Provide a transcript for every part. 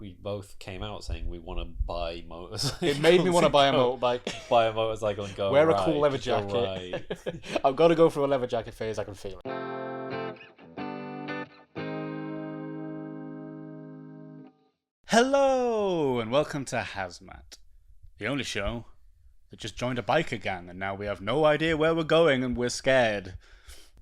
we both came out saying we want to buy motorcycles. It made me want to buy a motorbike. Buy a motorcycle and go Wear a ride, cool leather go jacket. ride. I've got to go through a leather jacket phase. I can feel it. Hello and welcome to HAZMAT, the only show that just joined a biker gang and now we have no idea where we're going and we're scared.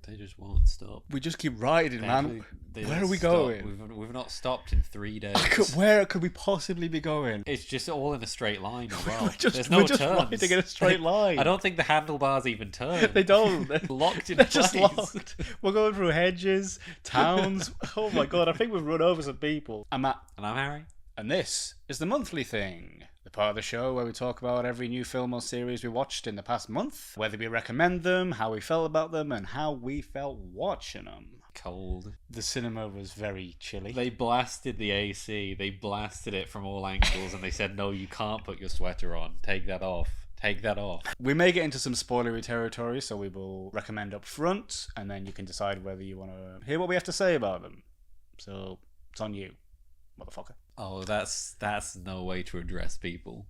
They just won't stop. We just keep riding, man. They Where don't are we stop. going? We've not stopped in 3 days. Where could we possibly be going? It's just all in a straight line as well. There's no we're just turns. riding in a straight line. I don't think the handlebars even turn. They don't. They're locked in They're place. just locked. We're going through hedges, towns. Oh my god, I think we've run over some people. I'm Matt. And I'm Harry. And this is the monthly thing, the part of the show where we talk about every new film or series we watched in the past month, whether we recommend them, how we felt about them, and how we felt watching them. Cold. The cinema was very chilly. They blasted the AC. They blasted it from all angles, and they said, "No, you can't put your sweater on. Take that off. Take that off." We may get into some spoilery territory, so we will recommend up front, and then you can decide whether you want to hear what we have to say about them. So it's on you, motherfucker. Oh, that's no way to address people.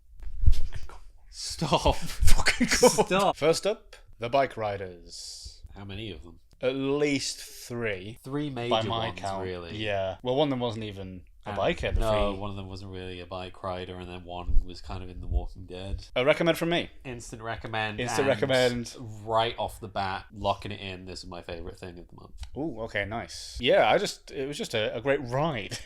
Stop. Fucking God. Stop. First up, the bike riders. How many of them? At least three. Three major By my ones, count. really. Yeah. Well, one of them wasn't even a biker. No, one of them wasn't really a bike rider, and then one was kind of in The Walking Dead. A recommend from me. Instant recommend. Instant and recommend. Right off the bat, locking it in. This is my favourite thing of the month. Ooh, okay, nice. Yeah, it was just a great ride.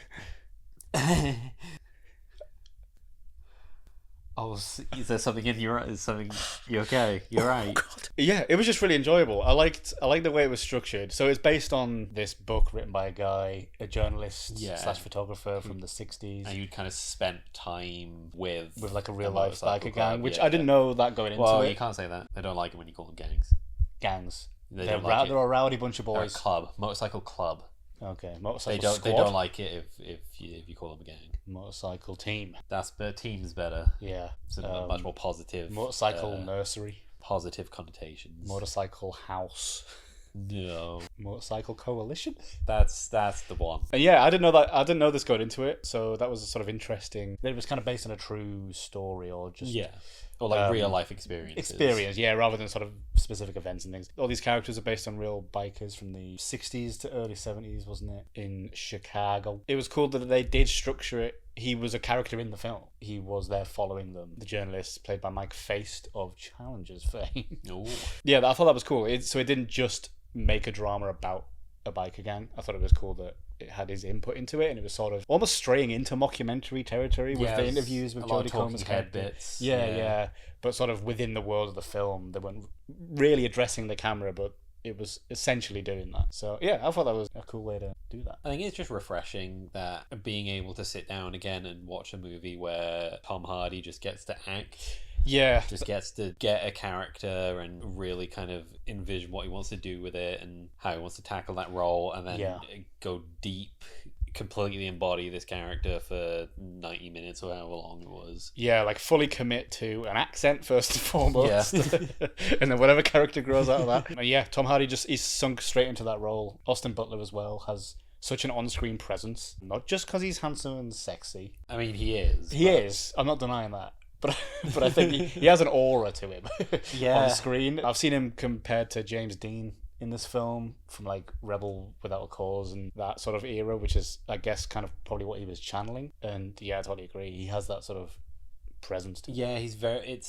Oh, is there something in your? Is something? You okay? You're right. Oh, God. Yeah, it was just really enjoyable. I liked the way it was structured. So it's based on this book written by a guy, a journalist / photographer from the 60s. And you'd kind of spent time with like a real life biker gang, club, which yeah, I didn't know that going into well, it. you can't say that. They don't like it when you call them gangs. Gangs. They're a rowdy bunch of They're a boys. club, motorcycle club. Okay, motorcycle They squad. don't like it if you call them a gang. Motorcycle team. Team's better. Yeah. It's a much more positive. Motorcycle nursery. Positive connotations. Motorcycle house. No. Motorcycle coalition. That's the one. And yeah, I didn't know that. I didn't know this going into it, so that was sort of interesting. It was kind of based on a true story, or just or like real life experiences. Experience, yeah, rather than sort of specific events and things. All these characters are based on real bikers from the 60s to early 70s, wasn't it? In Chicago. It was cool that they did structure it. He was a character in the film. He was there following them. The journalist, played by Mike Feist of Challengers fame. Ooh. Yeah, I thought that was cool. So it didn't just make a drama about a biker gang. I thought it was cool that it had his input into it, and it was sort of almost straying into mockumentary territory with the interviews with Jodie Comer's head bits. Yeah, but sort of within the world of the film. They weren't really addressing the camera, but it was essentially doing that. So yeah, I thought that was a cool way to do that. I think it's just refreshing that being able to sit down again and watch a movie where Tom Hardy just gets to act. Yeah. Just gets to get a character and really kind of envision what he wants to do with it and how he wants to tackle that role, and then go deep, completely embody this character for 90 minutes or however long it was. Yeah, like fully commit to an accent first and foremost. Yeah. And then whatever character grows out of that. And yeah, Tom Hardy he's sunk straight into that role. Austin Butler as well has such an on-screen presence. Not just because he's handsome and sexy. I mean, he is. He is. I'm not denying that. But I think he has an aura to him on screen. I've seen him compared to James Dean in this film from like Rebel Without a Cause and that sort of era, which is, I guess, kind of probably what he was channeling. And yeah, I totally agree. He has that sort of presence to him. Yeah, he's very...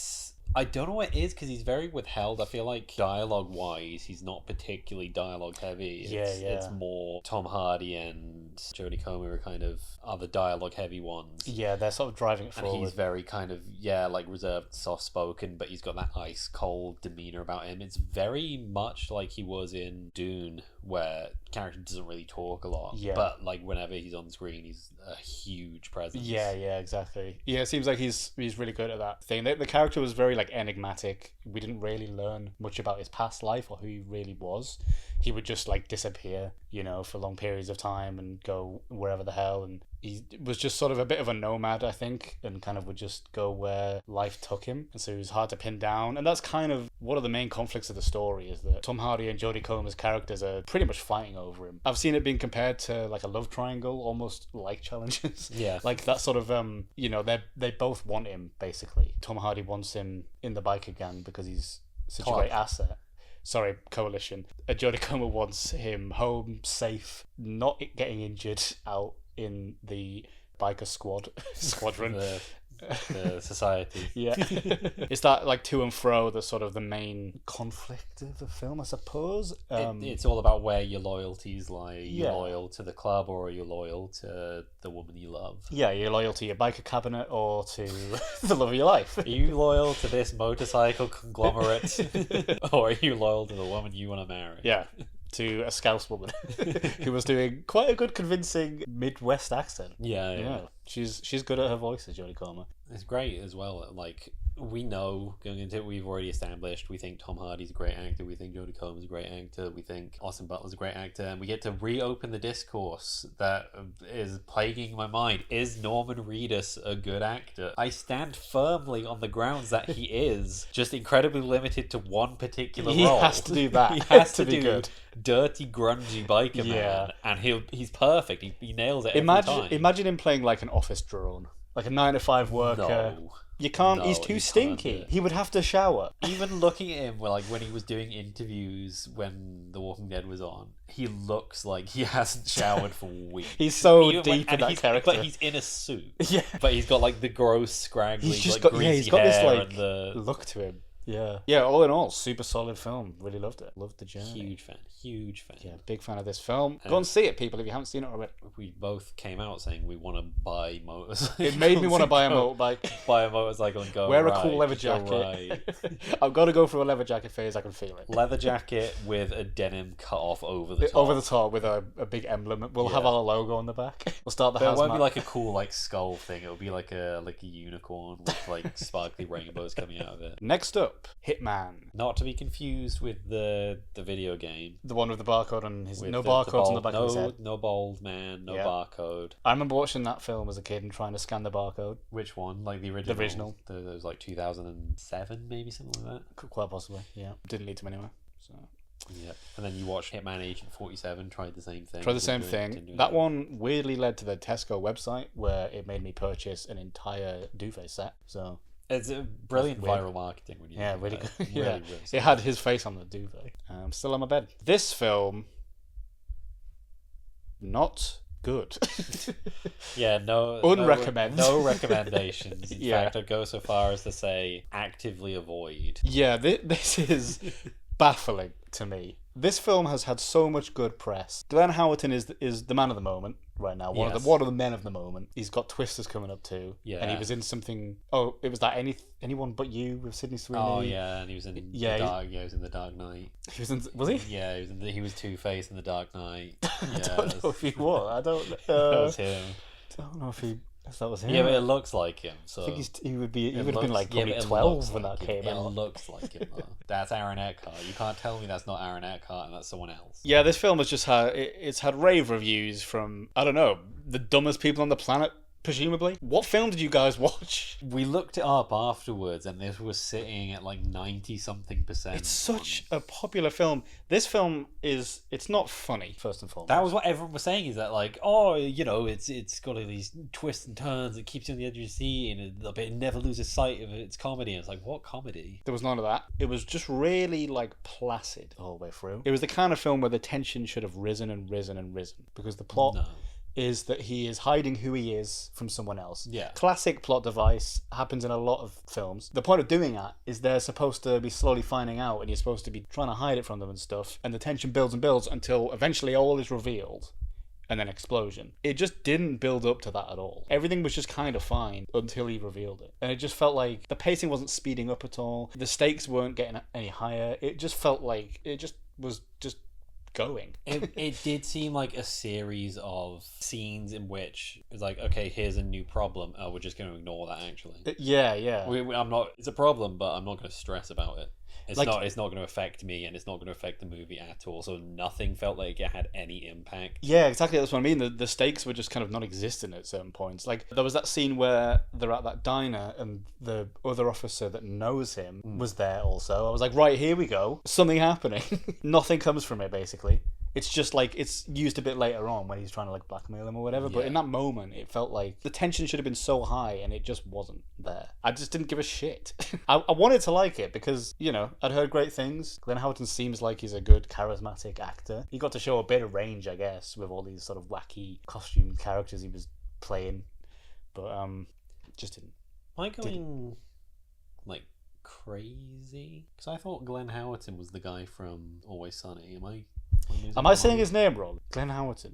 I don't know what it is because he's very withheld. I feel like dialogue-wise, he's not particularly dialogue-heavy. It's more Tom Hardy and Jodie Comer are the dialogue-heavy ones. Yeah, they're sort of driving it forward. And he's very kind of, like reserved, soft-spoken, but he's got that ice-cold demeanour about him. It's very much like he was in Dune, where the character doesn't really talk a lot. Yeah. But like whenever he's on screen, he's a huge presence. Yeah, exactly. Yeah, it seems like he's really good at that thing. The character was very like enigmatic. We didn't really learn much about his past life or who he really was. He would just like disappear, for long periods of time and go wherever the hell. And He was just sort of a bit of a nomad, I think, and kind of would just go where life took him. And so he was hard to pin down. And that's kind of one of the main conflicts of the story, is that Tom Hardy and Jodie Comer's characters are pretty much fighting over him. I've seen it being compared to like a love triangle, almost like Challenges. Yeah. Like that sort of, they both want him, basically. Tom Hardy wants him in the biker gang because he's such a great asset. Sorry, Coalition. Jodie Comer wants him home, safe, not getting injured out in the biker squadron. The society. Yeah. It's that like to and fro that's sort of the main conflict of the film, I suppose. It's all about where your loyalties lie. You're loyal to the club, or are you loyal to the woman you love? Yeah, you're loyal to your biker cabinet or to the love of your life. Are you loyal to this motorcycle conglomerate, or are you loyal to the woman you want to marry? Yeah. To a Scouse woman who was doing quite a good convincing Midwest accent. Yeah. She's good at her voices, Jodie Comer. It's great as well. Like, we know going into it, we've already established we think Tom Hardy's a great actor, we think Jodie Comer's a great actor, we think Austin Butler's a great actor, and we get to reopen the discourse that is plaguing my mind. Is Norman Reedus a good actor? I stand firmly on the grounds that he is, just incredibly limited to one particular role. He has to do that. He has to be do good. Dirty, grungy biker man, and he's perfect. He nails it every time. Imagine him playing like an office drone, like a 9-to-5 worker. No. You can't. No, he's too you stinky. can't. He would have to shower. Even looking at him, like when he was doing interviews when The Walking Dead was on, he looks like he hasn't showered for weeks. He's so deep in that character. But he's in a suit. Yeah. But he's got like the gross, scraggly, He's just like, got greasy he's got hair this like and the look to him. Yeah. All in all, super solid film. Really loved it. Loved the journey. huge fan. Yeah, big fan of this film. Go and see it, people, if you haven't seen it already. We both came out saying we want to buy motorcycles. It made me want to buy a motorbike. Buy a motorcycle and go Wear ride, a cool leather go jacket. ride. I've got to go through a leather jacket phase. I can feel it. Leather jacket with a denim cut off over the top. Over the top with a big emblem. We'll have our logo on the back. We'll start the But it HAZMAT. won't be like a cool like skull thing. It'll be like a unicorn with like sparkly rainbows coming out of it. Next up, Hitman. Not to be confused with the video game. The one with the barcode on his... With No the barcodes bald, on the back of his head. No bald man, no barcode. I remember watching that film as a kid and trying to scan the barcode. Which one? Like the original? The original. It was like 2007, maybe something like that. Quite possibly, yeah. Didn't lead to anywhere. So. Yeah, and then you watched Hitman Agent 47, tried the same thing. That one weirdly led to the Tesco website where it made me purchase an entire duvet set. So it's a brilliant viral marketing when you really good. Really, yeah. really It had his face on the duvet. Still on my bed. This film, not good. Yeah, Unrecommend. No recommendations. In fact, I'd go so far as to say actively avoid. Yeah, this is baffling to me. This film has had so much good press. Glenn Howerton is the man of the moment right now. One of the men of the moment. He's got Twisters coming up too. Yeah. And he was in something. Oh, it was that Anyone But You with Sydney Sweeney. Oh yeah, and he was in he was in The Dark Knight. He was in. Was he? Yeah, he was Two-Face in The Dark Knight. I don't know if he was. I don't. That was him. I don't know if that was him. Yeah, but it looks like him. So I think he would have been like probably 12 when that came out. It looks like him though. That's Aaron Eckhart. You can't tell me that's not Aaron Eckhart and that's someone else. Yeah, this film has just had it's had rave reviews from, I don't know, the dumbest people on the planet, presumably. What film did you guys watch? We looked it up afterwards and this was sitting at like 90-something%. It's such a popular film. This film it's not funny, first and foremost. That was what everyone was saying, is that like, oh, it's got all these twists and turns, it keeps you on the edge of your seat, and it never loses sight of its comedy. And it's like, what comedy? There was none of that. It was just really like placid the whole way through. It was the kind of film where the tension should have risen and risen and risen, because the plot is that he is hiding who he is from someone else. Yeah. Classic plot device, happens in a lot of films. The point of doing that is they're supposed to be slowly finding out and you're supposed to be trying to hide it from them and stuff. And the tension builds and builds until eventually all is revealed. And then explosion. It just didn't build up to that at all. Everything was just kind of fine until he revealed it. And it just felt like the pacing wasn't speeding up at all. The stakes weren't getting any higher. It just felt like it just was just going. It did seem like a series of scenes in which it's like, okay, here's a new problem. Oh, we're just going to ignore that actually. Yeah. I'm not. It's a problem, but I'm not going to stress about it. It's not going to affect me, and it's not going to affect the movie at all. So nothing felt like it had any impact. Yeah, exactly. That's what I mean. The stakes were just kind of non-existent at certain points. Like there was that scene where they're at that diner, and the other officer that knows him was there also. I was like, right, here we go. Something happening. Nothing comes from it, basically. It's just like it's used a bit later on when he's trying to like blackmail him or whatever. But in that moment, it felt like the tension should have been so high, and it just wasn't there. I just didn't give a shit. I wanted to like it because, you know, I'd heard great things. Glenn Howerton seems like he's a good, charismatic actor. He got to show a bit of range, I guess, with all these sort of wacky costumed characters he was playing. But just didn't. Am I going like crazy? Because I thought Glenn Howerton was the guy from Always Sunny. Am I saying his name wrong? Glenn Howerton.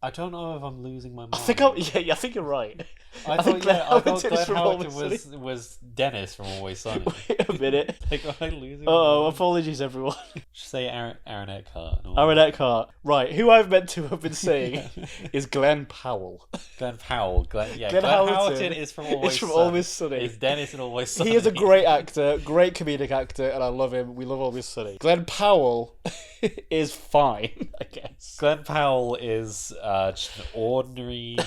I don't know if I'm losing my mind. I think you're right. I thought Glenn Howerton was Dennis from Always Sunny. Wait a minute. Like, am I losing? Oh, apologies, everyone. Just say Aaron Eckhart. Aaron Eckhart. Right, who I've meant to have been saying is Glenn Powell. Glenn Powell. Glenn Howerton is from Always Sunny. It's Dennis in Always Sunny. He is a great actor, great comedic actor, and I love him. We love Always Sunny. Glenn Powell is fine, I guess. Glenn Powell is just an ordinary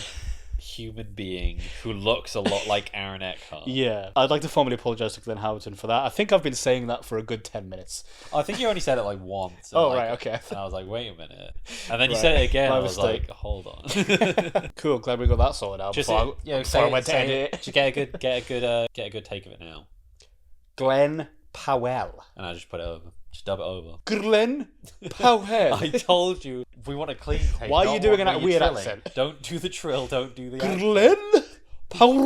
human being who looks a lot like Aaron Eckhart. Yeah, I'd like to formally apologise to Glenn Howerton for that. I think I've been saying that for a good 10 minutes. I think you only said it like once. Right, okay. And I was like, wait a minute. And then you said it again. I was like, hold on. Cool, glad we got that sorted out before I went to edit. Just get a good take of it now. Glenn Powell. And I just put it over. Just dub it over. Glenn Powell. I told you, we want a clean take. Why are you doing that weird accent? Don't do the trill, don't do the Glenn Powell.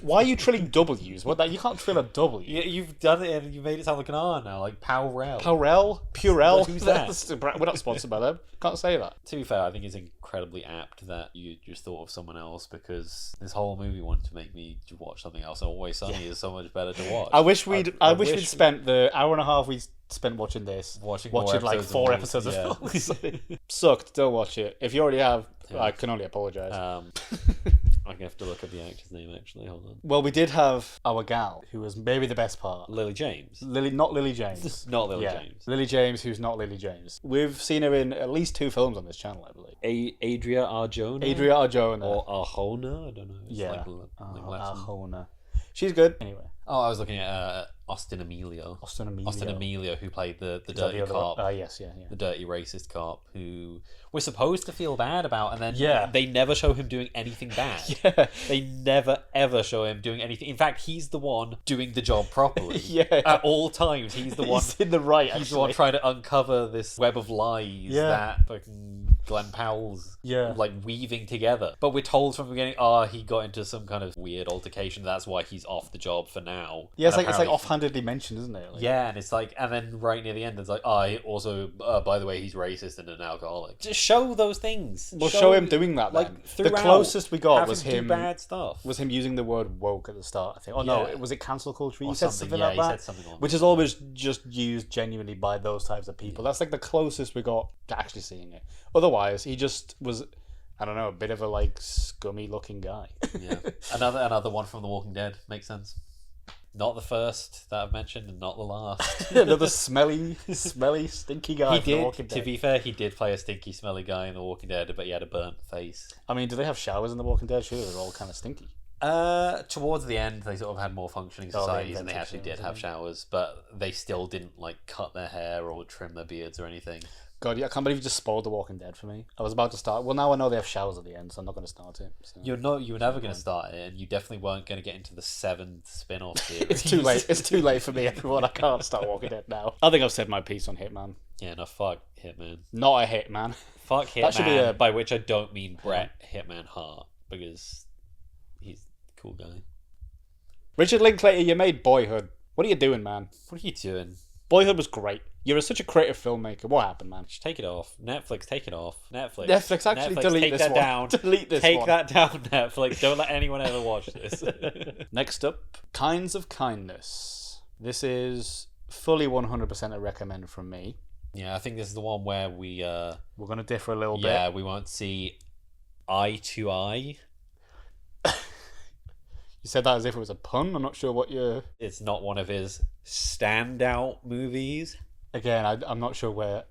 Why are you trilling W's? You can't trill a W. You've done it and you made it sound like an R now, like Powell. Purell. Who's that? We're not sponsored by them. Can't say that. To be fair, I think it's incredibly apt that you just thought of someone else, because this whole movie wanted to make me watch something else. And Always Sunny is so much better to watch. I wish we'd spent the hour and a half we spent wating this, watching like 4 episodes of Always Sunny. Sucked. Don't watch it. If you already have, I can only apologise. I'm going to have to look up the actor's name, actually. Hold on. Well, we did have our gal, who was maybe the best part. Lily James. Not Lily James. Not Lily James. Lily James, who's not Lily James. We've seen her in at least 2 films on this channel, I believe. Adria Arjona? Or Arjona? I don't know. It's Arjona. She's good. Anyway. Oh, I was looking at Austin Emilio, who played the dirty cop. Yes. The dirty racist cop who we're supposed to feel bad about, and then they never show him doing anything bad. They never ever show him doing anything. In fact, he's the one doing the job properly. At all times, he's the one. He's in the right. He's the one trying to uncover this web of lies that fucking Glenn Powell's like weaving together. But we're told from the beginning, he got into some kind of weird altercation. That's why he's off the job for now. Yeah, it's like offhandedly mentioned, isn't it? And it's like, and then right near the end, it's like, also, by the way, he's racist and an alcoholic. Just show those things. Well, show him doing that. Like the closest we got was him. Bad stuff. Was him using the word woke at the start? I think. No, was it cancel culture? He said something like that. He said something like that. Which is always just used genuinely by those types of people. That's like the closest we got to actually seeing it. Otherwise, he just was, I don't know, a bit of a like scummy looking guy. Another one from The Walking Dead. Makes sense. Not the first that I've mentioned, and not the last. Another smelly, stinky guy. He did. To be fair, he did play a stinky, smelly guy in The Walking Dead, but he had a burnt face. I mean, do they have showers in The Walking Dead? Sure, they're all kind of stinky. Towards the end, they sort of had more functioning societies, and they actually did have showers, but they still didn't like cut their hair or trim their beards or anything. God, I can't believe you just spoiled The Walking Dead for me. I was about to start. Well, now I know they have showers at the end, so I'm not going to start it. So. You were never going to start it, and you definitely weren't going to get into the 7th spin-off series. It's too late. It's too late for me, everyone. I can't start Walking Dead now. I think I've said my piece on Hitman. Yeah, no, fuck Hitman. Not a Hitman. Fuck Hitman, that should be by which I don't mean Bret Hitman Hart, because he's a cool guy. Richard Linklater, you made Boyhood. What are you doing, man? What are you doing? Boyhood was great. You're such a creative filmmaker. What happened, man? Just take it off. Netflix, take it off. Netflix, actually delete this one. Down. Delete this take one. That down, Netflix. Don't let anyone ever watch this. Next up, Kinds of Kindness. This is fully 100% a recommend from me. Yeah, I think this is the one where we're going to differ a little bit. Yeah, we won't see eye to eye. You said that as if it was a pun. I'm not sure what you're... It's not one of his standout movies. Again, I'm not sure where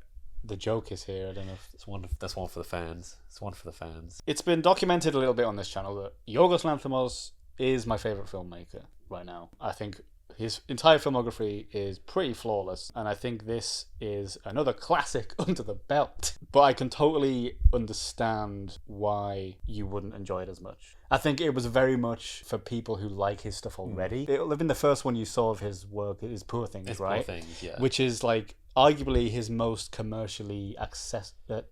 the joke is here. I don't know if... That's one for the fans. It's one for the fans. It's been documented a little bit on this channel that Yorgos Lanthimos is my favourite filmmaker right now. I think his entire filmography is pretty flawless, and I think this is another classic under the belt. But I can totally understand why you wouldn't enjoy it as much. I think it was very much for people who like his stuff already. It'll have been the first one you saw of his work, is Poor Things, right? Poor Things, yeah. Which is like arguably his most commercially accessible,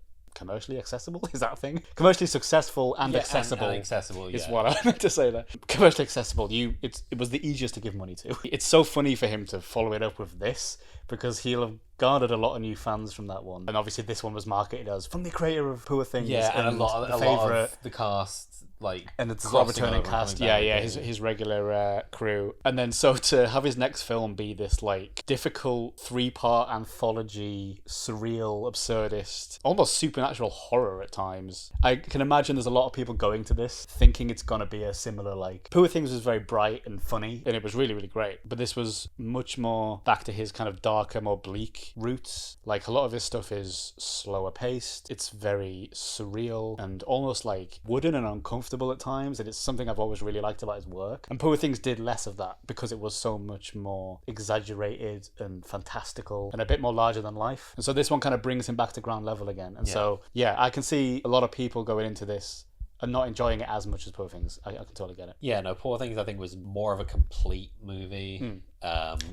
is that a thing? Commercially successful and accessible. And accessible, is what I meant to say there. Commercially accessible. It was the easiest to give money to. It's so funny for him to follow it up with this, because he'll have garnered a lot of new fans from that one. And obviously this one was marketed as from the creator of Poor Things. Yeah, and a lot of the cast, like, and it's a returning cast. His regular crew. And then so to have his next film be this like difficult 3-part anthology, surreal, absurdist, almost supernatural horror at times. I can imagine there's a lot of people going to this thinking it's gonna be a similar, like, Poor Things was very bright and funny, and it was really, really great. But this was much more back to his kind of darker, more bleak roots. Like, a lot of his stuff is slower paced. It's very surreal and almost like wooden and uncomfortable at times, and it's something I've always really liked about his work. And Poor Things did less of that because it was so much more exaggerated and fantastical and a bit more larger than life. And so this one kind of brings him back to ground level again. And so, yeah, I can see a lot of people going into this and not enjoying it as much as Poor Things. I can totally get it. Yeah, no, Poor Things I think was more of a complete movie.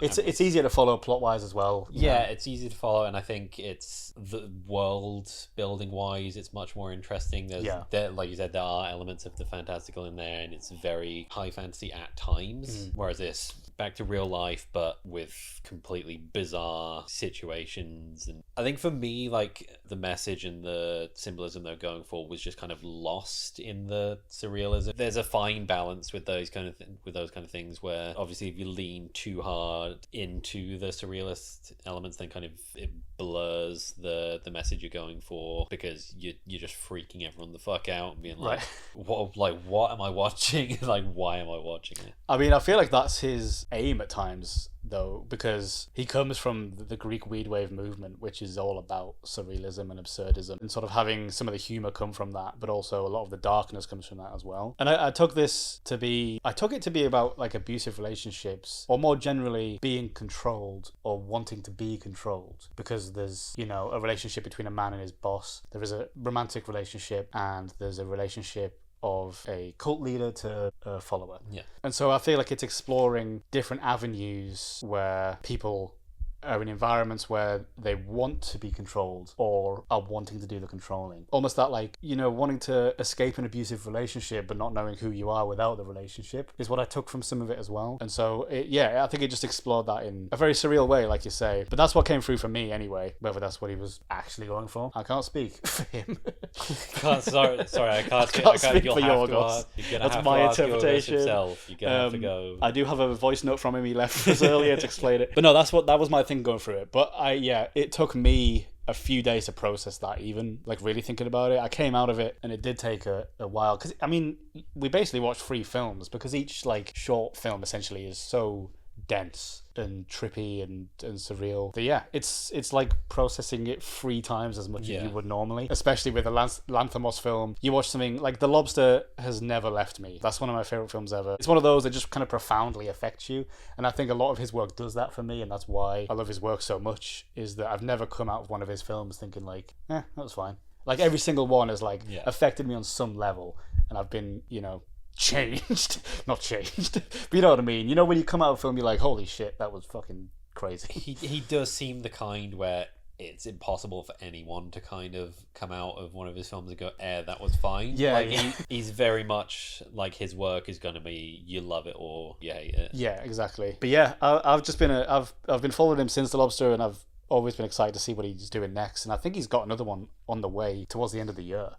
It's easier to follow plot wise as well. Yeah, it's easy to follow, and I think it's the world building wise, it's much more interesting. There, like you said, there are elements of the fantastical in there, and it's very high fantasy at times. Whereas this, back to real life, but with completely bizarre situations. And I think for me, like, the message and the symbolism they're going for was just kind of lost in the surrealism. There's a fine balance with those kind of things, where obviously if you lean too hard into the surrealist elements, then kind of it blurs the message you're going for, because you're just freaking everyone the fuck out and being like, what am I watching? Like, why am I watching it? I mean, I feel like that's his aim at times, though, because he comes from the Greek weed wave movement, which is all about surrealism and absurdism, and sort of having some of the humor come from that, but also a lot of the darkness comes from that as well. And I took it to be about like abusive relationships, or more generally being controlled or wanting to be controlled, because there's, you know, a relationship between a man and his boss. There is a romantic relationship, and there's a relationship of a cult leader to a follower. Yeah. And so I feel like it's exploring different avenues where people are in environments where they want to be controlled or are wanting to do the controlling. Almost that, like, you know, wanting to escape an abusive relationship but not knowing who you are without the relationship is what I took from some of it as well. And so, I think it just explored that in a very surreal way, like you say. But that's what came through for me anyway, whether that's what he was actually going for. I can't speak for him. Sorry, I can't speak for Yorgos. That's my interpretation. You're gonna have to go. I do have a voice note from him he left us earlier to explain it. But no, that was my thing going through it. But it took me a few days to process that, even like really thinking about it. I came out of it and it did take a while, because I mean, we basically watched 3 films, because each like short film essentially is so dense and trippy and surreal. But yeah, it's like processing it 3 times as much as you would normally, especially with a Lanthimos film. You watch something like The Lobster has never left me. That's one of my favorite films ever. It's one of those that just kind of profoundly affects you, and I think a lot of his work does that for me, and that's why I love his work so much, is that I've never come out of one of his films thinking like, that was fine. Like, every single one has like affected me on some level, and I've been, you know, not changed, but you know what I mean. You know, when you come out of a film, you're like, holy shit, that was fucking crazy. He does seem the kind where it's impossible for anyone to kind of come out of one of his films and go, that was fine. He's very much like, his work is going to be, you love it or you hate it. Yeah, exactly. But yeah, I've been following him since The Lobster, and I've always been excited to see what he's doing next, and I think he's got another one on the way towards the end of the year.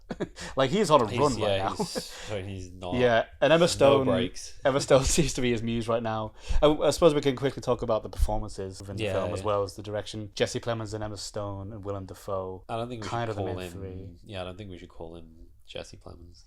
Like, he's on a run right now. He's not. Yeah, and Emma Stone. No breaks. Emma Stone seems to be his muse right now. I suppose we can quickly talk about the performances in the film as well as the direction. Jesse Plemons and Emma Stone and Willem Dafoe. I don't think we kind should of call the main him. 3. Yeah, I don't think we should call him Jesse Plemons.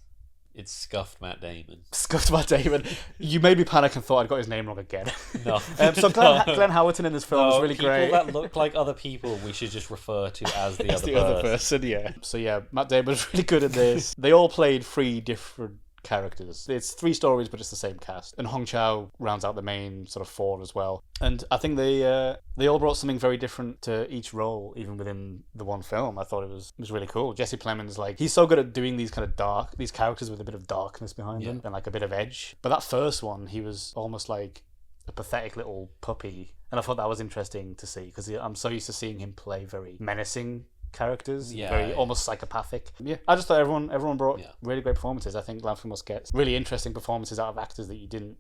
It's scuffed Matt Damon. Scuffed Matt Damon. You made me panic and thought I'd got his name wrong again. No. So Glenn Howerton in this film is really great. People that look like other people, we should just refer to as the other person. Yeah. So yeah, Matt Damon's really good at this. They all played 3 different characters. It's 3 stories, but it's the same cast. And Hong Chow rounds out the main sort of 4 as well. And I think they all brought something very different to each role, even within the one film. I thought it was really cool. Jesse Plemons, like, he's so good at doing these kind of these characters with a bit of darkness behind them and like a bit of edge. But that first one, he was almost like a pathetic little puppy. And I thought that was interesting to see, because I'm so used to seeing him play very menacing characters, very almost psychopathic. Yeah, I just thought everyone brought really great performances. I think Lanthimos gets really interesting performances out of actors that you didn't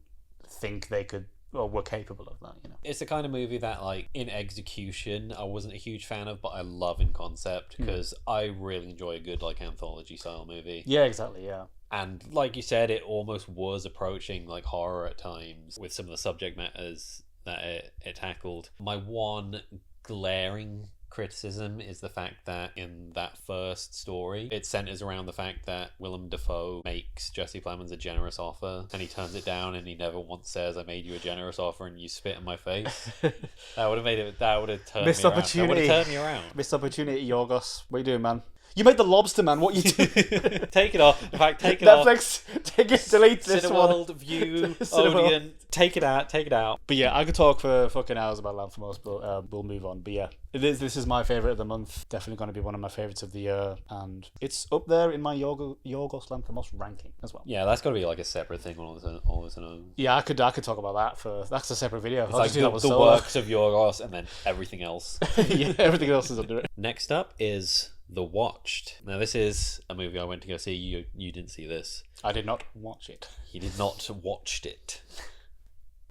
think they could or were capable of that. It's the kind of movie that, like, in execution, I wasn't a huge fan of, but I love in concept, because I really enjoy a good, like, anthology style movie. Yeah, exactly. Yeah. And like you said, it almost was approaching like horror at times with some of the subject matters that it tackled. My one glaring criticism is the fact that in that first story, it centers around the fact that Willem Dafoe makes Jesse Plemons a generous offer, and he turns it down, and he never once says, "I made you a generous offer and you spit in my face." That would have turned me around. That would have turned me around. Missed opportunity, Yorgos. What are you doing, man? You made The Lobster, man. What you do? Take it off. In fact, take it Netflix, off. Netflix, take it, delete this Cineworld, one. View, Odeon, take it out. But yeah, I could talk for fucking hours about Lanthimos, but we'll move on. But yeah, this is my favourite of the month. Definitely going to be one of my favourites of the year. And it's up there in my Yorgos Lanthimos ranking as well. Yeah, that's got to be like a separate thing all of its own. Yeah, I could talk about that. That's a separate video. It's like the works of Yorgos and then everything else. Yeah, everything else is under it. Next up is The Watched. Now, this is a movie I went to go see. You didn't see this. I did not watch it. He did not watched it.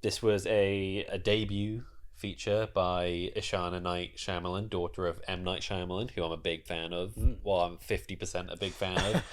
This was a debut feature by Ishana Night Shyamalan, daughter of M. Night Shyamalan, who I'm a big fan of. Well, I'm 50% a big fan of.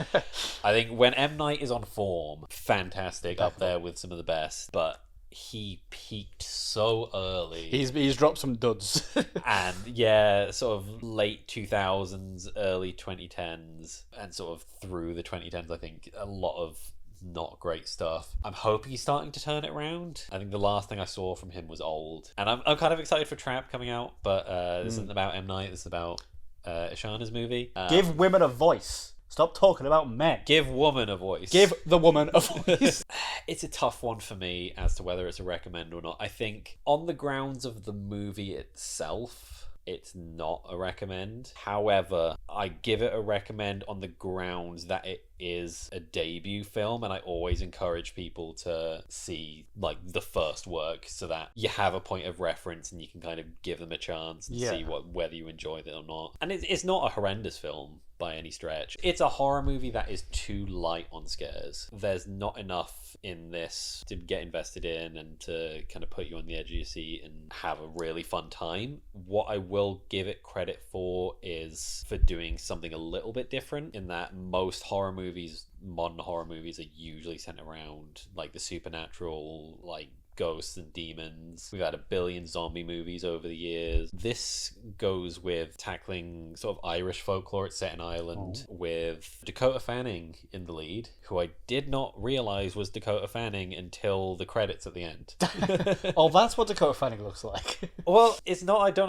I think when M. Night is on form, fantastic, up there with some of the best, but he peaked so early. He's dropped some duds. And yeah, sort of late 2000s, early 2010s, and sort of through the 2010s, I think a lot of not great stuff. I'm hoping he's starting to turn it around. I think the last thing I saw from him was Old. And I'm kind of excited for Trap coming out, but this isn't about M. Night, this is about Ishana's movie. Give women a voice. Stop talking about men. Give woman a voice. Give the woman a voice. It's a tough one for me as to whether it's a recommend or not. I think on the grounds of the movie itself, it's not a recommend. However, I give it a recommend on the grounds that it is a debut film, and I always encourage people to see like the first work so that you have a point of reference and you can kind of give them a chance and see whether you enjoy it or not. And it's not a horrendous film by any stretch. It's a horror movie that is too light on scares. There's not enough in this to get invested in and to kind of put you on the edge of your seat and have a really fun time. What I will give it credit for is for doing something a little bit different, in that most horror movies, modern horror movies, are usually centered around like the supernatural, like ghosts and demons. We've had a billion zombie movies over the years. This goes with tackling sort of Irish folklore. It's set in Ireland with Dakota Fanning in the lead, who I did not realize was Dakota Fanning until the credits at the end. Oh, that's what Dakota Fanning looks like. Well, it's not. I don't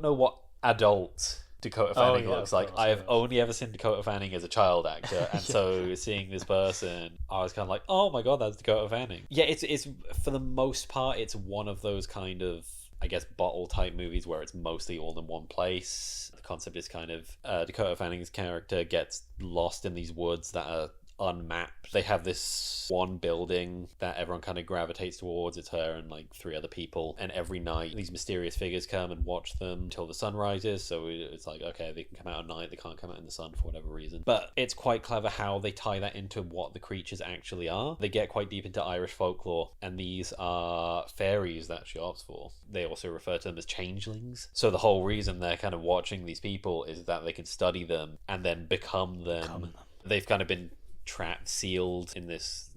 know what adult Dakota Fanning looks like. I have only ever seen Dakota Fanning as a child actor, and so seeing this person, I was kind of like, oh my god, that's Dakota Fanning. Yeah, it's for the most part, it's one of those kind of, I guess, bottle type movies where it's mostly all in one place. The concept is kind of Dakota Fanning's character gets lost in these woods that are unmapped. They have this one building that everyone kind of gravitates towards. It's her and like 3 other people, and every night these mysterious figures come and watch them until the sun rises. So it's like, okay, they can come out at night, they can't come out in the sun for whatever reason. But it's quite clever how they tie that into what the creatures actually are. They get quite deep into Irish folklore, and these are fairies that she opts for. They also refer to them as changelings. So the whole reason they're kind of watching these people is that they can study them and then become them. They've kind of been trapped, sealed in this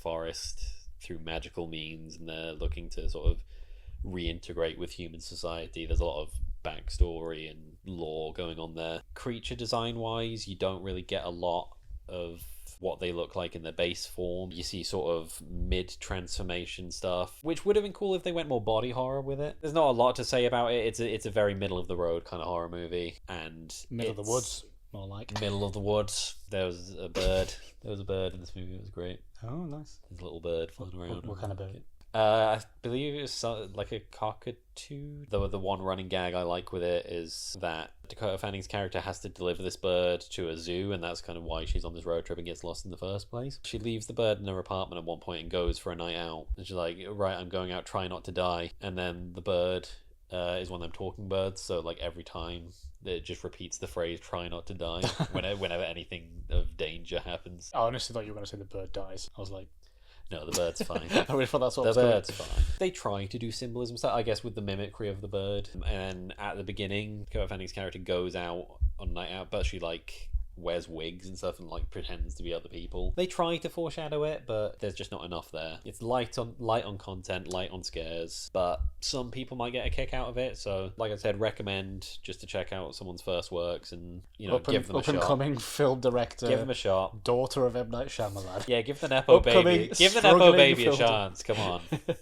forest through magical means, and they're looking to sort of reintegrate with human society. There's a lot of backstory and lore going on there. Creature design wise, you don't really get a lot of what they look like in their base form. You see sort of mid-transformation stuff, which would have been cool if they went more body horror with it. There's not a lot to say about it. It's a very middle-of-the-road kind of horror movie. And middle of the woods, more like. Middle of the woods. There was a bird. There was a bird in this movie. It was great. Oh, nice. There's a little bird flying around. What kind of bird? I believe it was like a cockatoo. The one running gag I like with it is that Dakota Fanning's character has to deliver this bird to a zoo, and that's kind of why she's on this road trip and gets lost in the first place. She leaves the bird in her apartment at one point and goes for a night out. And she's like, right, I'm going out, try not to die. And then the bird is one of them talking birds, so like every time it just repeats the phrase "try not to die" whenever anything of danger happens. I honestly thought you were going to say the bird dies. I was like, no, the bird's fine. I really thought that's what the bird's fine. They try to do symbolism stuff, I guess, with the mimicry of the bird. And at the beginning, Dakota Fanning's character goes out on a night out, but she like wears wigs and stuff and like pretends to be other people. They try to foreshadow it, but there's just not enough there. It's light on content, light on scares, but some people might get a kick out of it. So like I said, recommend just to check out someone's first works and, you know, give them a shot. Up-and-coming film director, give them a shot. Daughter of M. Night Shyamalan. Yeah, give the Nepo baby a chance. Come on.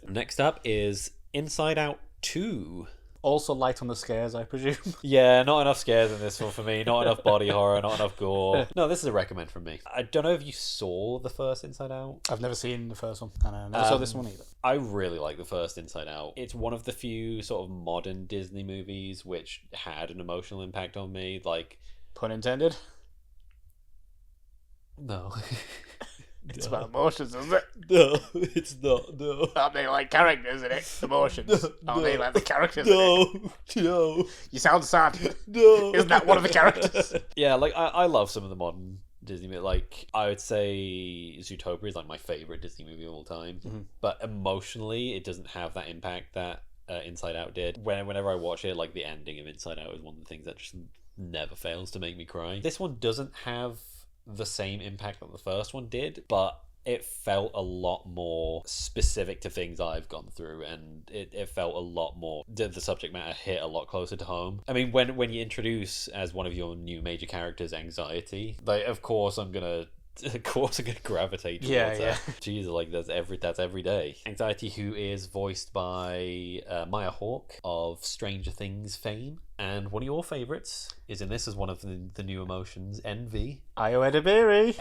Next up is Inside Out 2. Also light on the scares, I presume. Yeah, not enough scares in this one for me. Not enough body horror, not enough gore. No, this is a recommend from me. I don't know if you saw the first Inside Out. I've never seen the first one, and I never saw this one either. I really like the first Inside Out. It's one of the few sort of modern Disney movies which had an emotional impact on me. Like, pun intended? No. It's about emotions, isn't it? No, it's not. No. Aren't they like characters in it? Emotions. Aren't they like the characters no, in it? No. You sound sad. No. Isn't that one of the characters? Yeah, like I love some of the modern Disney movies. Like, I would say Zootopia is like my favourite Disney movie of all time. Mm-hmm. But emotionally, it doesn't have that impact that Inside Out did. Whenever I watch it, like the ending of Inside Out is one of the things that just never fails to make me cry. This one doesn't have the same impact that the first one did, but it felt a lot more specific to things I've gone through, and it felt a lot more, the subject matter hit a lot closer to home. I mean, when you introduce as one of your new major characters anxiety, like of course I'm gonna gravitate towards that. Jeez, like that's every day. Anxiety, who is voiced by Maya Hawke of Stranger Things fame, and one of your favourites is in this as one of the new emotions, Envy. Ayo Edebiri.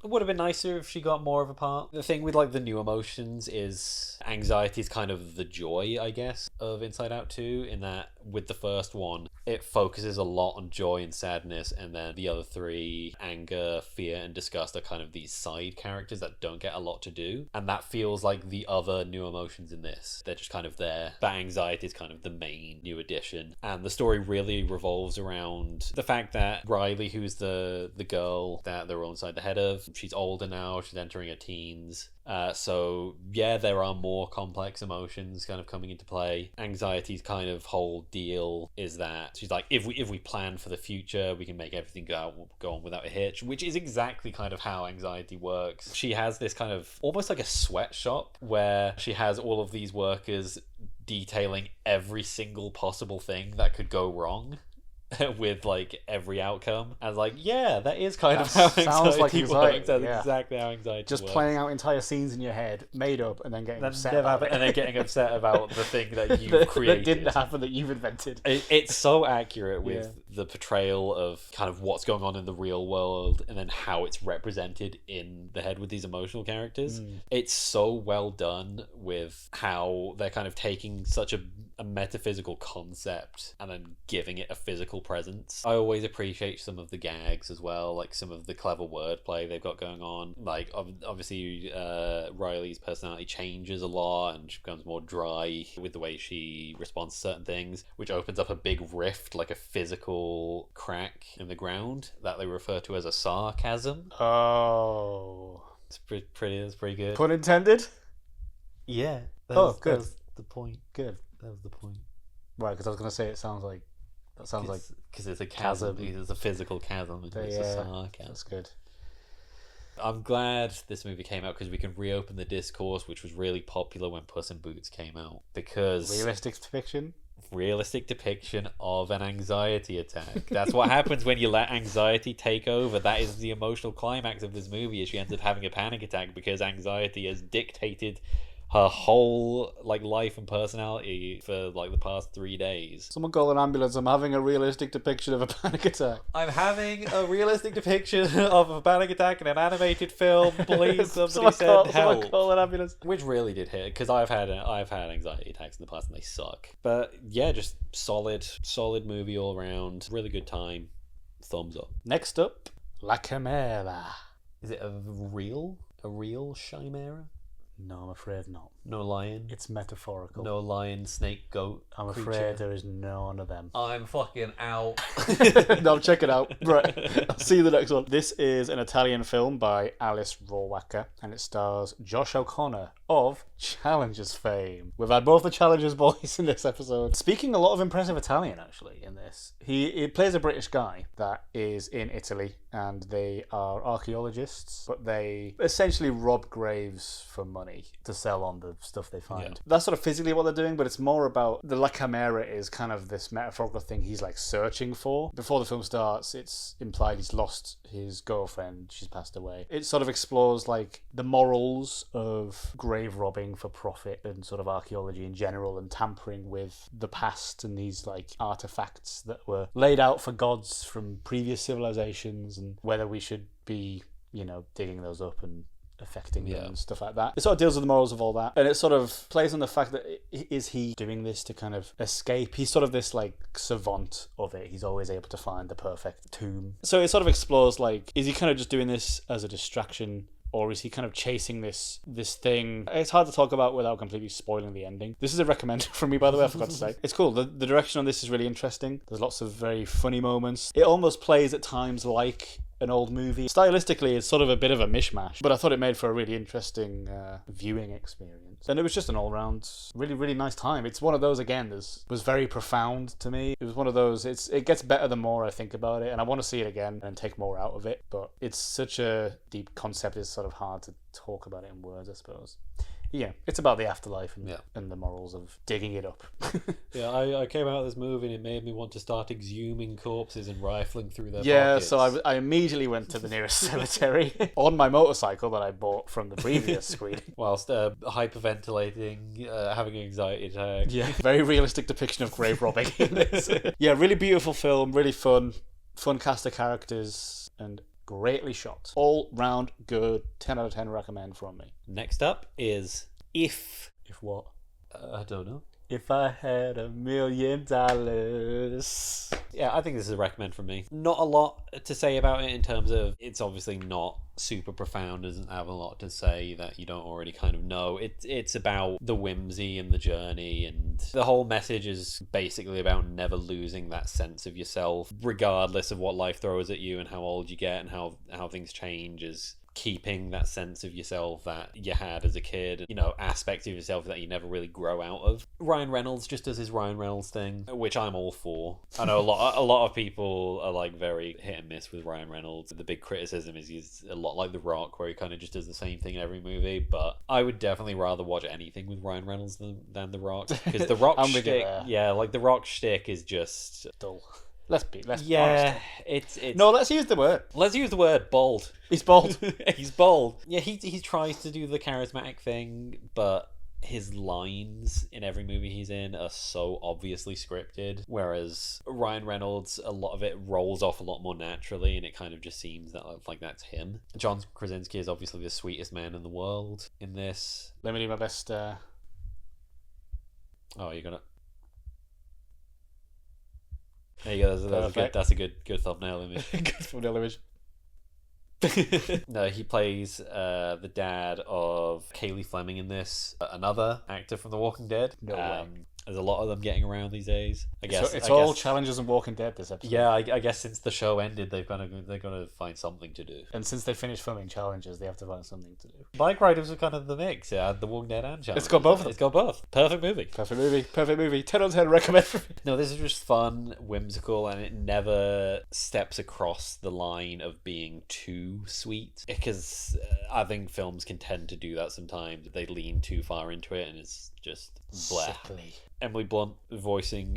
It would have been nicer if she got more of a part. The thing with like the new emotions is anxiety is kind of the joy, I guess, of Inside Out 2, in that with the first one, it focuses a lot on joy and sadness, and then the other three, anger, fear, and disgust, are kind of these side characters that don't get a lot to do. And that feels like the other new emotions in this. They're just kind of there. But anxiety is kind of the main new addition. And the story really revolves around the fact that Riley, who's the girl that they're all inside the head of, she's older now, she's entering her teens. So yeah, there are more complex emotions kind of coming into play. Anxiety's kind of whole deal is that she's like, if we plan for the future, we can make everything go on without a hitch, which is exactly kind of how anxiety works. She has this kind of almost like a sweatshop where she has all of these workers detailing every single possible thing that could go wrong with like every outcome. I was like, yeah, that is kind of how anxiety works. That's exactly how anxiety just works. Playing out entire scenes in your head, made up, and then getting upset about it. And then getting upset about the thing that you've created. That didn't happen, that you've invented. It's so accurate with the portrayal of kind of what's going on in the real world and then how it's represented in the head with these emotional characters. It's so well done with how they're kind of taking such a metaphysical concept and then giving it a physical presence. I always appreciate some of the gags as well, like some of the clever wordplay they've got going on. Like obviously Riley's personality changes a lot and she becomes more dry with the way she responds to certain things, which opens up a big rift, like a physical crack in the ground that they refer to as a sarcasm. Oh, it's pretty good. Pun intended. Yeah. Good. That was the point. Good. That was the point. Right, because I was going to say it sounds like because it's a chasm. It's a physical chasm. It's a sarcasm. That's good. I'm glad this movie came out because we can reopen the discourse, which was really popular when Puss in Boots came out. Because realistic fiction. realistic depiction of an anxiety attack. That's what happens when you let anxiety take over. That is the emotional climax of this movie, is she ends up having a panic attack because anxiety has dictated her whole life and personality for the past 3 days. Someone call an ambulance. I'm having a realistic depiction of a panic attack. I'm having a realistic depiction of a panic attack in an animated film. Please, somebody send help. Someone call an ambulance. Which really did hit, because I've had anxiety attacks in the past and they suck. But yeah, just solid movie all around. Really good time. Thumbs up. Next up, La Chimera. Is it a real chimera? No, I'm afraid not. No lion? It's metaphorical. No lion, snake, goat, I'm creature? afraid there is none of them. I'm fucking out. No, check it out. Right. I'll see you the next one. This is an Italian film by Alice Rohrwacher, and it stars Josh O'Connor of Challengers fame. We've had both the Challengers boys in this episode. Speaking a lot of impressive Italian, actually, in this. He plays a British guy that is in Italy, and they are archaeologists, but they essentially rob graves for money to sell on the stuff they find. Yeah. That's sort of physically what they're doing, but it's more about the La Chimera is kind of this metaphorical thing he's searching for. Before the film starts, it's implied he's lost his girlfriend, she's passed away. It sort of explores the morals of grave robbing for profit and sort of archaeology in general, and tampering with the past and these artifacts that were laid out for gods from previous civilizations, and whether we should be digging those up and affecting them and stuff like that. It sort of deals with the morals of all that, and it sort of plays on the fact that is he doing this to kind of escape? He's sort of this savant of it. He's always able to find the perfect tomb. So it sort of explores is he kind of just doing this as a distraction, or is he kind of chasing this thing? It's hard to talk about without completely spoiling the ending. This is a recommend from me, by the way, I forgot to say. It's cool. The direction on this is really interesting. There's lots of very funny moments. It almost plays at times like an old movie. Stylistically, it's sort of a bit of a mishmash, but I thought it made for a really interesting viewing experience. And it was just an all-round, really, really nice time. It's one of those, again, that was very profound to me. It was one of those, it gets better the more I think about it, and I want to see it again and take more out of it, but it's such a deep concept, it's sort of hard to talk about it in words, I suppose. Yeah, it's about the afterlife and the morals of digging it up. Yeah, I came out of this movie and it made me want to start exhuming corpses and rifling through their pockets. So I immediately went to the nearest cemetery on my motorcycle that I bought from the previous screening. Whilst hyperventilating, having an anxiety attack. Yeah, very realistic depiction of grave robbing in this. Yeah, really beautiful film, really fun cast of characters, and greatly shot. All round good. 10 out of 10 recommend from me. Next up is If. If what? I don't know. If I had $1 million. Yeah, I think this is a recommend from me. Not a lot to say about it in terms of it's obviously not super profound, doesn't have a lot to say that you don't already kind of know. It's about the whimsy and the journey, and the whole message is basically about never losing that sense of yourself, regardless of what life throws at you and how old you get and how things change, is keeping that sense of yourself that you had as a kid, aspects of yourself that you never really grow out of. Ryan Reynolds just does his Ryan Reynolds thing, which I'm all for. I know a lot of people are very hit and miss with Ryan Reynolds. The big criticism is he's a lot like The Rock, where he kind of just does the same thing in every movie, but I would definitely rather watch anything with Ryan Reynolds than The Rock, because The Rock shtick, The Rock shtick is just dull. Let's honest. It's no. Let's use the word. Let's use the word bold. He's bold. He's bold. Yeah, he tries to do the charismatic thing, but his lines in every movie he's in are so obviously scripted. Whereas Ryan Reynolds, a lot of it rolls off a lot more naturally, and it kind of just seems that that's him. John Krasinski is obviously the sweetest man in the world in this. Let me do my best. Oh, you're gonna. There you go. That's a good thumbnail image. Good thumbnail image. No, he plays the dad of Kaylee Fleming in this, another actor from The Walking Dead. No way. There's a lot of them getting around these days. I guess so it's all Challengers and Walking Dead this episode. Yeah, I guess since the show ended, they're gonna find something to do. And since they finished filming Challengers, they have to find something to do. Bike Riders are kind of the mix. Yeah, The Walking Dead and Challengers. It's got both of them. It's got both. Perfect movie. 10 out of 10 recommend for me. No, this is just fun, whimsical, and it never steps across the line of being too sweet. Because I think films can tend to do that sometimes. They lean too far into it and it's just blah. Sickly. Emily Blunt voicing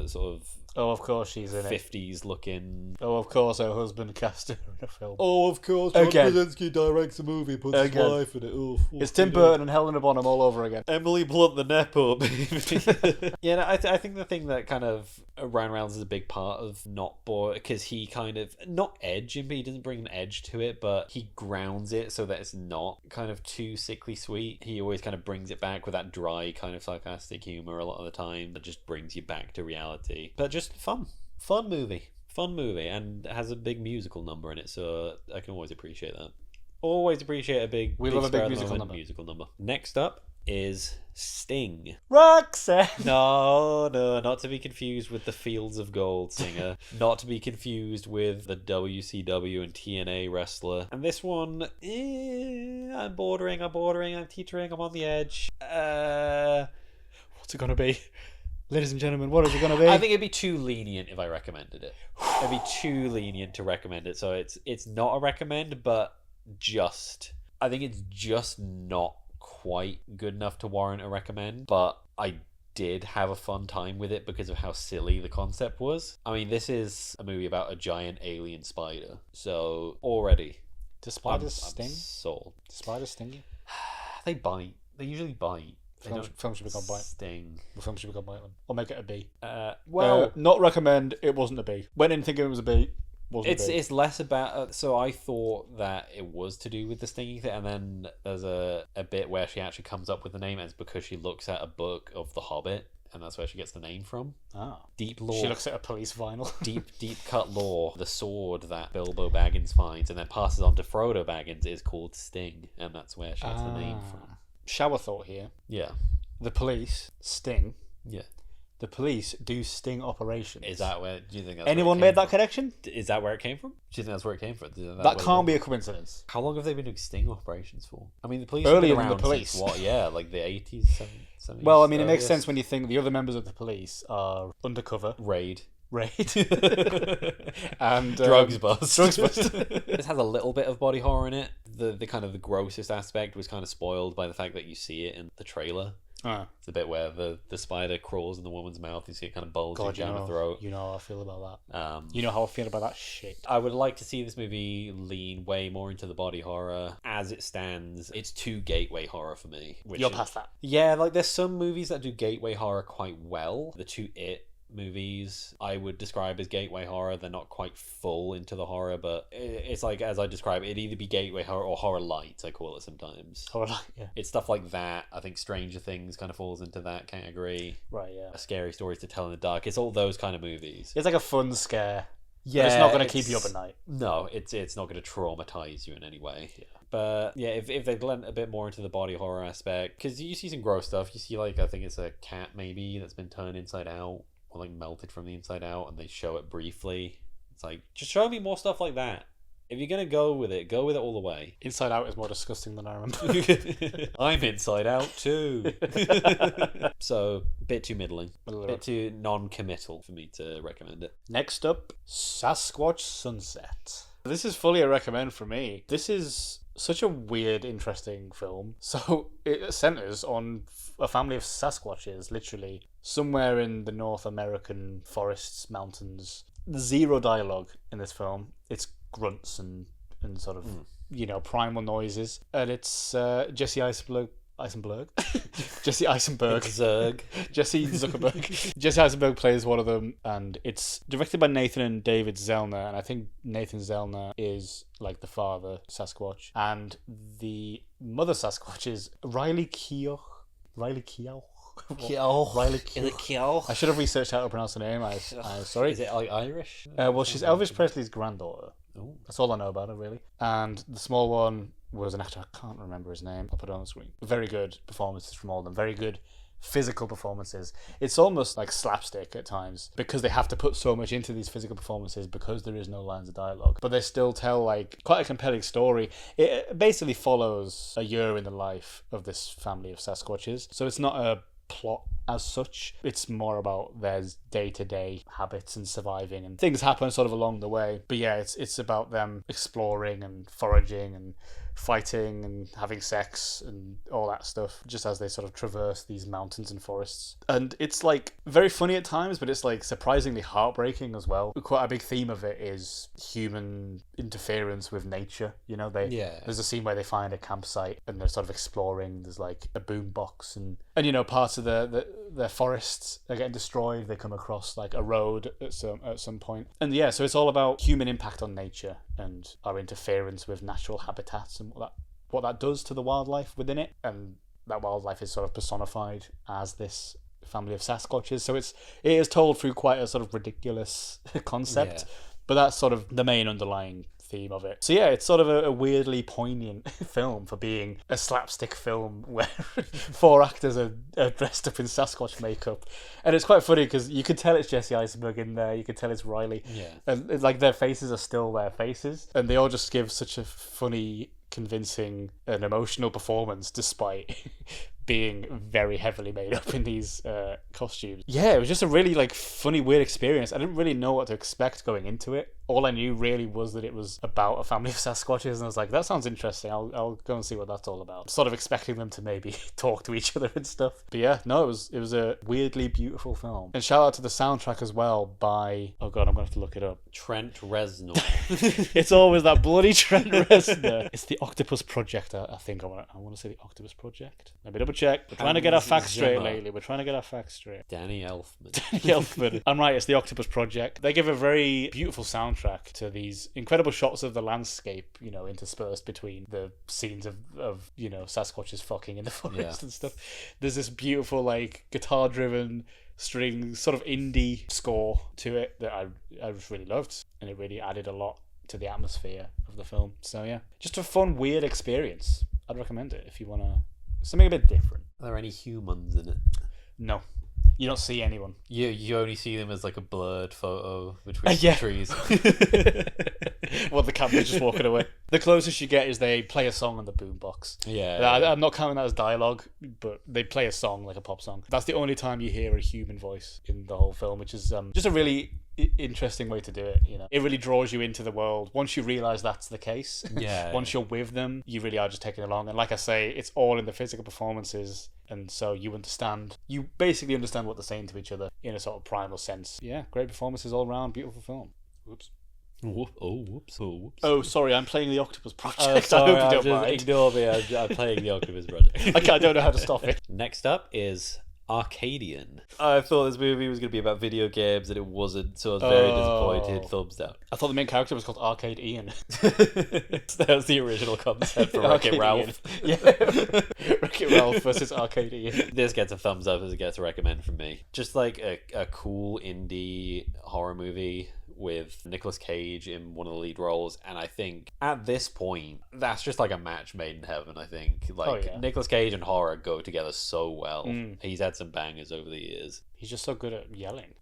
sort of Oh, of course she's in 50s looking. Oh, of course her husband cast her in a film. Oh, of course. John Again. Krasinski directs a movie, puts his wife in it. Oh, it's Tim Burton and Helena Bonham all over again. Emily Blunt, the Nepo, baby. Yeah, no, I think the thing that kind of Ryan Reynolds is a big part of not bored, because he kind of, not edging, but he doesn't bring an edge to it, but he grounds it so that it's not kind of too sickly sweet. He always kind of brings it back with that dry kind of sarcastic humor a lot of the time that just brings you back to reality. But just fun movie, and has a big musical number in it, so I can always appreciate that. Always appreciate a big musical number. Next up is Sting. Roxanne! No, not to be confused with the Fields of Gold singer. Not to be confused with the WCW and TNA wrestler. And this one, I'm bordering, I'm teetering, I'm on the edge. What's it gonna be? Ladies and gentlemen, what is it going to be? I think it'd be too lenient if I recommended it. It'd be too lenient to recommend it. So it's not a recommend, but I think it's just not quite good enough to warrant a recommend. But I did have a fun time with it because of how silly the concept was. I mean, this is a movie about a giant alien spider. So already... Do spiders sting? I'm sold. Do spiders sting you? They bite. They usually bite. Film should be called Bite. Sting. The film should be called Bite. Or make it a B. Not recommend. It wasn't a B. Went in thinking it was a B. It's less about. So I thought that it was to do with the stinging thing, and then there's a bit where she actually comes up with the name, and it's because she looks at a book of The Hobbit, and that's where she gets the name from. Ah, deep lore. She looks at a police vinyl. deep cut lore. The sword that Bilbo Baggins finds and then passes on to Frodo Baggins is called Sting, and that's where she gets the name from. Shower thought here. Yeah. The police sting. Yeah. The police do sting operations. Is that where? Do you think that's anyone made that connection? Is that where it came from? Do you think that's where it came from? That can't be a coincidence. How long have they been doing sting operations for? I mean, the police earlier have been around than the police. Since what? Yeah, like the 80s, 70s. Well, I mean, it makes sense when you think the other members of the police are undercover. Raid. And drugs bust. This has a little bit of body horror in it. The kind of the grossest aspect was kind of spoiled by the fact that you see it in the trailer. It's the bit where the spider crawls in the woman's mouth. You see it kind of bulging down the throat. You know how I feel about that. You know how I feel about that shit. I would like to see this movie lean way more into the body horror. As it stands, it's too gateway horror for me. You're past that. Yeah, like there's some movies that do gateway horror quite well. The two It movies I would describe as gateway horror. They're not quite full into the horror, but it's like, as I describe it, it'd either be gateway horror or horror light, I call it sometimes. Horror light, yeah. It's stuff like that. I think Stranger Things kind of falls into that category. Right, yeah. A Scary Stories to Tell in the Dark. It's all those kind of movies. It's like a fun scare. Yeah, but it's not going to keep you up at night. No, it's not going to traumatize you in any way. Yeah. But yeah, if they blend a bit more into the body horror aspect, because you see some gross stuff. You see, like, I think it's a cat maybe that's been turned inside out, or like melted from the inside out, and they show it briefly. It's like, just show me more stuff like that. If you're going to go with it all the way. Inside Out is more disgusting than I remember. I'm Inside Out too. So, a bit too middling. A bit too non-committal for me to recommend it. Next up, Sasquatch Sunset. This is fully a recommend for me. This is such a weird, interesting film. So, it centers on a family of Sasquatches, literally, somewhere in the North American forests, mountains. Zero dialogue in this film. It's grunts and sort of, primal noises. And it's Jesse Eisenberg. Jesse Eisenberg. Jesse Zuckerberg. Jesse Eisenberg plays one of them, and it's directed by Nathan and David Zellner, and I think Nathan Zellner is like the father Sasquatch, and the mother Sasquatch is Riley Keough. Riley Keough. Is it Keough? I should have researched how to pronounce the name. I'm sorry. Is it like Irish? Well, she's Elvis Presley's granddaughter. Ooh. That's all I know about her, really. And the small one was an actor, I can't remember his name. I'll put it on the screen. Very good performances from all of them. Very good physical performances. It's almost like slapstick at times because they have to put so much into these physical performances because there is no lines of dialogue. But they still tell like quite a compelling story. It basically follows a year in the life of this family of Sasquatches. So it's not a plot as such. It's more about their day-to-day habits and surviving, and things happen sort of along the way. But yeah, it's about them exploring and foraging and fighting and having sex and all that stuff, just as they sort of traverse these mountains and forests. And it's like very funny at times, but it's like surprisingly heartbreaking as well. Quite a big theme of it is human interference with nature. You know, there's a scene where they find a campsite and they're sort of exploring. There's like a boombox and you know, parts of their forests are getting destroyed. They come across like a road at some point. And yeah, so it's all about human impact on nature and our interference with natural habitats and what that does to the wildlife within it. And that wildlife is sort of personified as this family of Sasquatches. So it is told through quite a sort of ridiculous concept, but that's sort of the main underlying theme of it. So yeah, it's sort of a weirdly poignant film for being a slapstick film where 4 actors are dressed up in Sasquatch makeup, and it's quite funny because you can tell it's Jesse Eisenberg in there, you can tell it's Riley, and it's like their faces are still their faces, and they all just give such a funny, convincing and emotional performance despite being very heavily made up in these costumes. Yeah, it was just a really like funny, weird experience. I didn't really know what to expect going into it. All I knew really was that it was about a family of Sasquatches, and I was like, that sounds interesting. I'll go and see what that's all about. Sort of expecting them to maybe talk to each other and stuff. But yeah, no, it was a weirdly beautiful film. And shout out to the soundtrack as well by, oh god, I'm gonna have to look it up. Trent Reznor. It's always that bloody Trent Reznor. It's the Octopus Project. I think I want to say the Octopus Project. Let me double check. We're trying to get our facts straight lately. We're trying to get our facts straight. Danny Elfman. Danny Elfman. I'm right. It's the Octopus Project. They give a very beautiful soundtrack to these incredible shots of the landscape, you know, interspersed between the scenes of you know, Sasquatches fucking in the forest and stuff. There's this beautiful like guitar driven string sort of indie score to it that I just really loved, and it really added a lot to the atmosphere of the film. So yeah, just a fun, weird experience. I'd recommend it if you want to something a bit different. Are there any humans in it? No. You don't see anyone. You only see them as like a blurred photo between the trees. Well, the camera's just walking away. The closest you get is they play a song on the boombox. I'm not counting that as dialogue, but they play a song, like a pop song. That's the only time you hear a human voice in the whole film, which is just a really interesting way to do it. You know, it really draws you into the world once you realize that's the case. Once you're with them, you really are just taking along, and like I say, it's all in the physical performances, and so you basically understand what they're saying to each other in a sort of primal sense. Yeah, great performances all around, beautiful film. Whoops. Whoops. Oh, sorry, I'm playing the Octopus Project. Sorry, I hope you don't mind. Ignore me, I'm playing the Octopus Project. I don't know how to stop it. Next up is Arcadian. I thought this movie was going to be about video games, and it wasn't, so I was very disappointed. Thumbs down. I thought the main character was called Arcade Ian. That was the original concept for Wreck-It Ralph. Yeah. Wreck-It Ralph versus Arcade Ian. This gets a thumbs up as it gets a recommend from me. Just like a cool indie horror movie with Nicolas Cage in one of the lead roles, and I think at this point that's just like a match made in heaven. I think Nicolas Cage and horror go together so well. He's had some bangers over the years. He's just so good at yelling.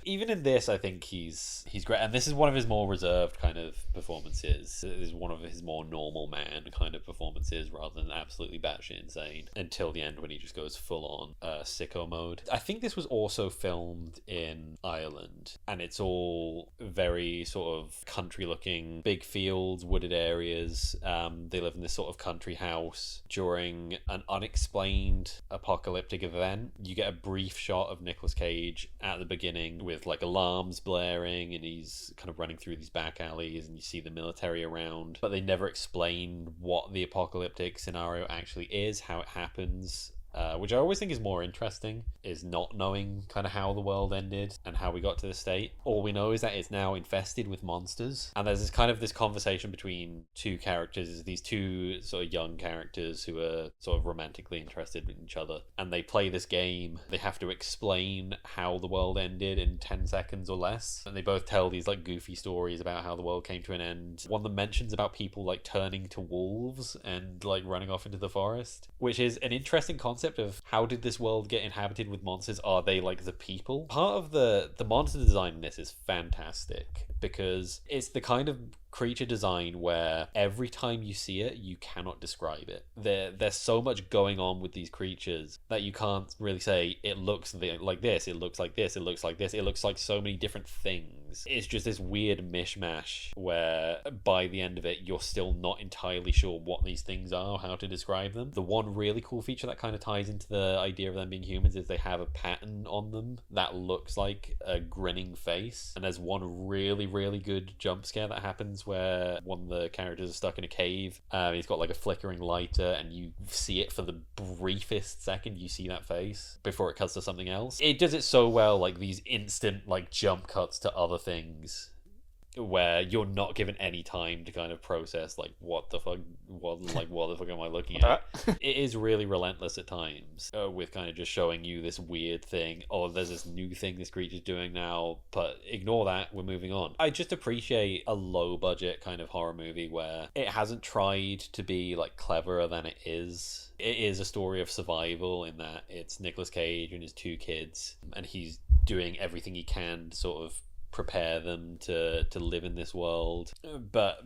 Even in this, I think he's great, and this is one of his more reserved kind of performances. It is one of his more normal man kind of performances, rather than absolutely batshit insane until the end when he just goes full on sicko mode. I think this was also filmed in Ireland, and it's all very sort of country looking, big fields, wooded areas. They live in this sort of country house during an unexplained apocalyptic event. You get a brief shot of Nicolas Cage at the beginning with like alarms blaring, and he's kind of running through these back alleys, and you see the military around, but they never explain what the apocalyptic scenario actually is, how it happens. Which I always think is more interesting, is not knowing kind of how the world ended and how we got to this state. All we know is that it's now infested with monsters, and there's this conversation between two characters, these two sort of young characters who are sort of romantically interested in each other, and they play this game. They have to explain how the world ended in 10 seconds or less, and they both tell these like goofy stories about how the world came to an end. One of them mentions about people like turning to wolves and like running off into the forest, which is an interesting concept of how did this world get inhabited with monsters? Are they like the people? Part of the monster design in this is fantastic, because it's the kind of creature design where every time you see it, you cannot describe it. There's so much going on with these creatures that you can't really say it looks like this, it looks like this, it looks like this. It looks like so many different things things. It's just this weird mishmash where by the end of it, you're still not entirely sure what these things are, how to describe them. The one really cool feature that kind of ties into the idea of them being humans is they have a pattern on them that looks like a grinning face. And there's one really, really good jump scare that happens where one of the characters is stuck in a cave. He's got like a flickering lighter, and you see it for the briefest second. You see that face before it cuts to something else. It does it so well, like these instant like jump cuts to other things where you're not given any time to kind of process like what the fuck am I looking at. It is really relentless at times with kind of just showing you this weird thing. Oh, there's this new thing this creature's doing now, but ignore that, we're moving on. I just appreciate a low budget kind of horror movie where it hasn't tried to be like cleverer than it is. It is a story of survival in that it's Nicolas Cage and his two kids, and he's doing everything he can to sort of prepare them to live in this world. But,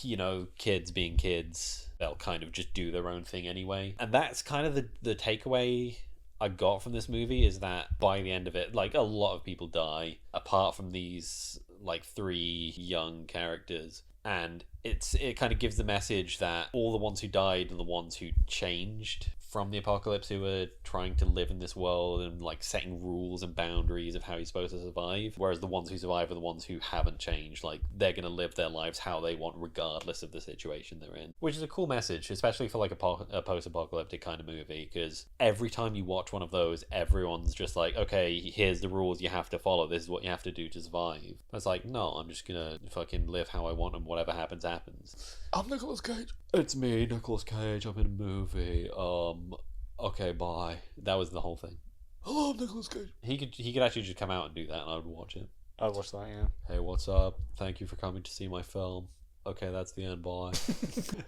you know, kids being kids, they'll kind of just do their own thing anyway. And that's kind of the takeaway I got from this movie, is that by the end of it, like, a lot of people die, apart from these, like, 3 young characters. And it kind of gives the message that all the ones who died are the ones who changed from the apocalypse, who are trying to live in this world and like setting rules and boundaries of how you're supposed to survive, whereas the ones who survive are the ones who haven't changed. Like, they're going to live their lives how they want regardless of the situation they're in, which is a cool message, especially for like a post-apocalyptic kind of movie, because every time you watch one of those, everyone's just like, okay, here's the rules you have to follow, this is what you have to do to survive. It's like, no, I'm just gonna fucking live how I want, and whatever happens happens. I'm Nicolas Cage. It's me, Nicolas Cage. I'm in a movie. Okay, bye. That was the whole thing. Hello, Nicolas Cage. He could actually just come out and do that, and I would watch it. I'd watch that, yeah. Hey, what's up? Thank you for coming to see my film. Okay, that's the end. Bye.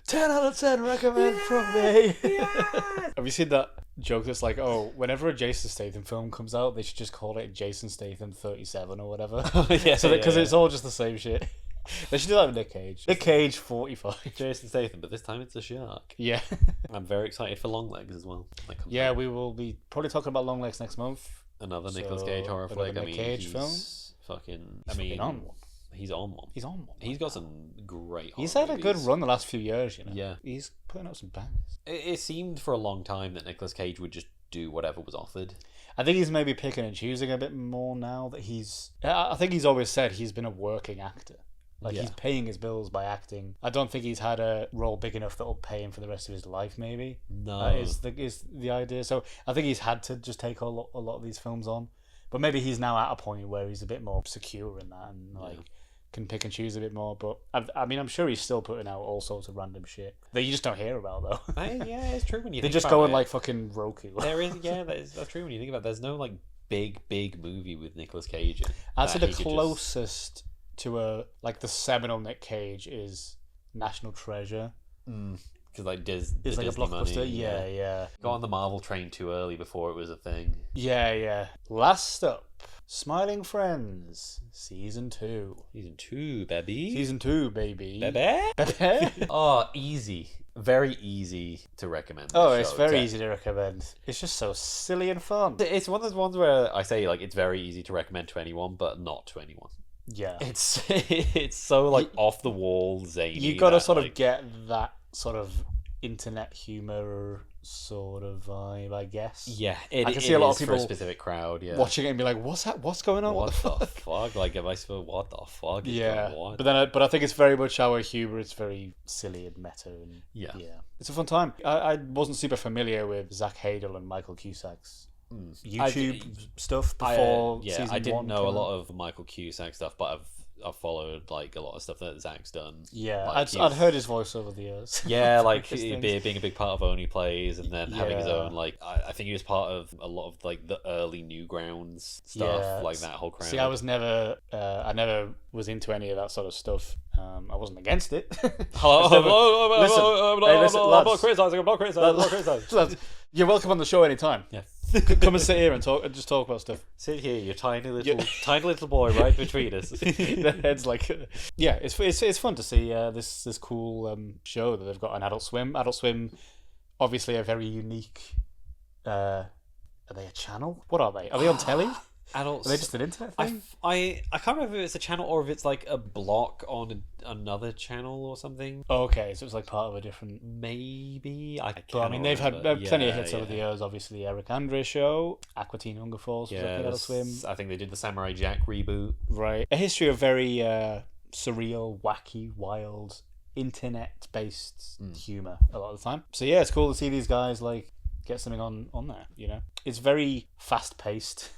10 out of 10 recommend from me. Yes! Have you seen that joke that's like, oh, whenever a Jason Statham film comes out, they should just call it Jason Statham 37 or whatever. Yeah, so because it's all just the same shit. They should do that with Nick Cage. Nick Cage 45. Jason Statham, but this time it's a shark. Yeah. I'm very excited for Longlegs as well. Yeah, we will be probably talking about Longlegs next month. Another Nicolas Cage horror flick. Nick Cage film. Fucking. He's on one. He's on one. He's on one. He's got some great horror He's had movies. A good run the last few years, you know. Yeah. He's putting out some bangers. It seemed for a long time that Nicolas Cage would just do whatever was offered. I think he's maybe picking and choosing a bit more now that he's... I think he's always said he's been a working actor. Like, he's paying his bills by acting. I don't think he's had a role big enough that will pay him for the rest of his life, maybe. No. Is the idea. So I think he's had to just take a lot of these films on. But maybe he's now at a point where he's a bit more secure in that and, like, can pick and choose a bit more. But, I mean, I'm sure he's still putting out all sorts of random shit that you just don't hear about, though. Yeah, it's true when you think They just about go it. in, like, fucking Roku. There is, that's true when you think about it. There's no, like, big movie with Nicolas Cage in. I'd say the closest... to the seminal Nick Cage is National Treasure. Because like it's like a blockbuster. Money, yeah. Got on the Marvel train too early before it was a thing. Yeah. Last up, Smiling Friends, Season 2. Season 2, baby. Season 2, baby. Baby. Oh, easy. Very easy to recommend. It's very easy to recommend. It's just so silly and fun. It's one of those ones where I say like it's very easy to recommend to anyone, but not to anyone. Yeah, it's so like off the wall zany. You got to sort of get that sort of internet humor sort of vibe, I guess. Yeah, I can see a lot of people for a specific crowd. Yeah, watching it and be like, "What's that? What's going on? What the fuck? Like, am I supposed? What the fuck? Yeah, but I think it's very much our humor. It's very silly and meta, and yeah, it's a fun time. I wasn't super familiar with Zach Hadel and Michael Cusack's YouTube stuff before season 1. I didn't know a lot of Michael Cusack stuff, but I've followed like a lot of stuff that Zach's done. Yeah, like, I'd heard his voice over the years. Yeah, like being a big part of Only Plays, and then having his own like I think he was part of a lot of like the early Newgrounds stuff, like that whole crowd. See, I never was into any of that sort of stuff. I wasn't against it. Hello, I'm not criticizing. Lads, you're welcome on the show anytime. Yeah. Come and sit here and talk about stuff. Sit here, you tiny little boy, right between us. The head's like, it's fun to see this cool show that they've got on Adult Swim. Adult Swim, obviously a very unique. Are they a channel? What are they? Are they on telly? adult. Are they just an internet thing? I can't remember if it's a channel or if it's like a block on another channel or something. Oh, okay, so it's like part of a different. Maybe But I mean, they've had plenty of hits over the years. Obviously, the Eric Andre show, Aqua Teen Hunger Force, was on Adult Swim. I think they did the Samurai Jack reboot. Right, a history of very surreal, wacky, wild, internet-based humor a lot of the time. So yeah, it's cool to see these guys like get something on there. You know, it's very fast-paced.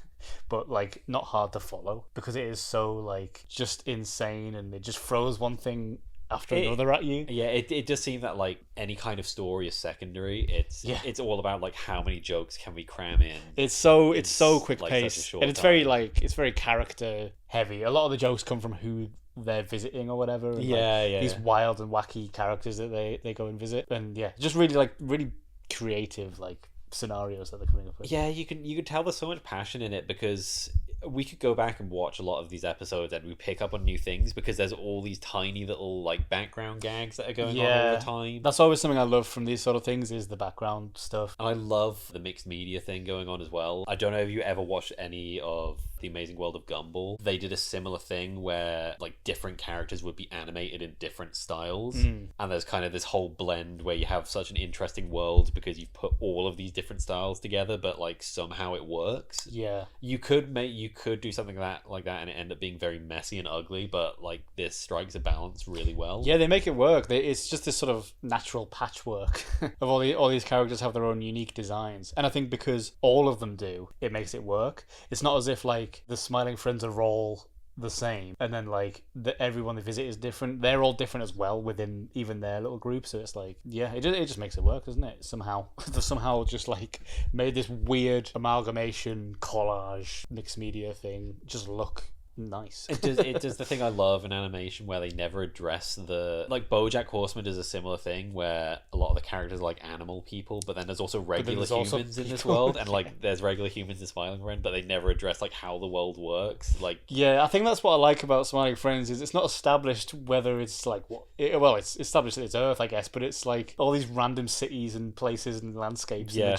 But like not hard to follow because it is so like just insane and it just throws one thing after another at you. Yeah, it does seem that like any kind of story is secondary. It's all about like how many jokes can we cram in. It's so quick like, paced and it's very like it's very character heavy. A lot of the jokes come from who they're visiting or whatever. And, these wild and wacky characters that they go and visit, and just really creative like scenarios that they're coming up with. Yeah, you can tell there's so much passion in it because we could go back and watch a lot of these episodes and we pick up on new things because there's all these tiny little like background gags that are going on all the time. That's always something I love from these sort of things is the background stuff. And I love the mixed media thing going on as well. I don't know if you ever watched any of The Amazing World of Gumball. They did a similar thing where like different characters would be animated in different styles, and there's kind of this whole blend where you have such an interesting world because you've put all of these different styles together, but like somehow it works. Yeah, you could do something like that and it end up being very messy and ugly, but like this strikes a balance really well. Yeah, they make it work. It's just this sort of natural patchwork of all these characters have their own unique designs, and I think because all of them do, it makes it work. It's not as if like the Smiling Friends are all the same and then like everyone they visit is different. They're all different as well within even their little group, so it's like it just makes it work, doesn't it? Somehow they somehow just like made this weird amalgamation collage mixed media thing just look nice. It does the thing I love in animation where they never address the like BoJack Horseman does a similar thing where a lot of the characters are like animal people, but then there's also regular humans in this world, and like there's regular humans in Smiling Friend, but they never address like how the world works. Like I think that's what I like about Smiling Friends is it's not established whether it's like it's established that it's Earth, I guess, but it's like all these random cities and places and landscapes. And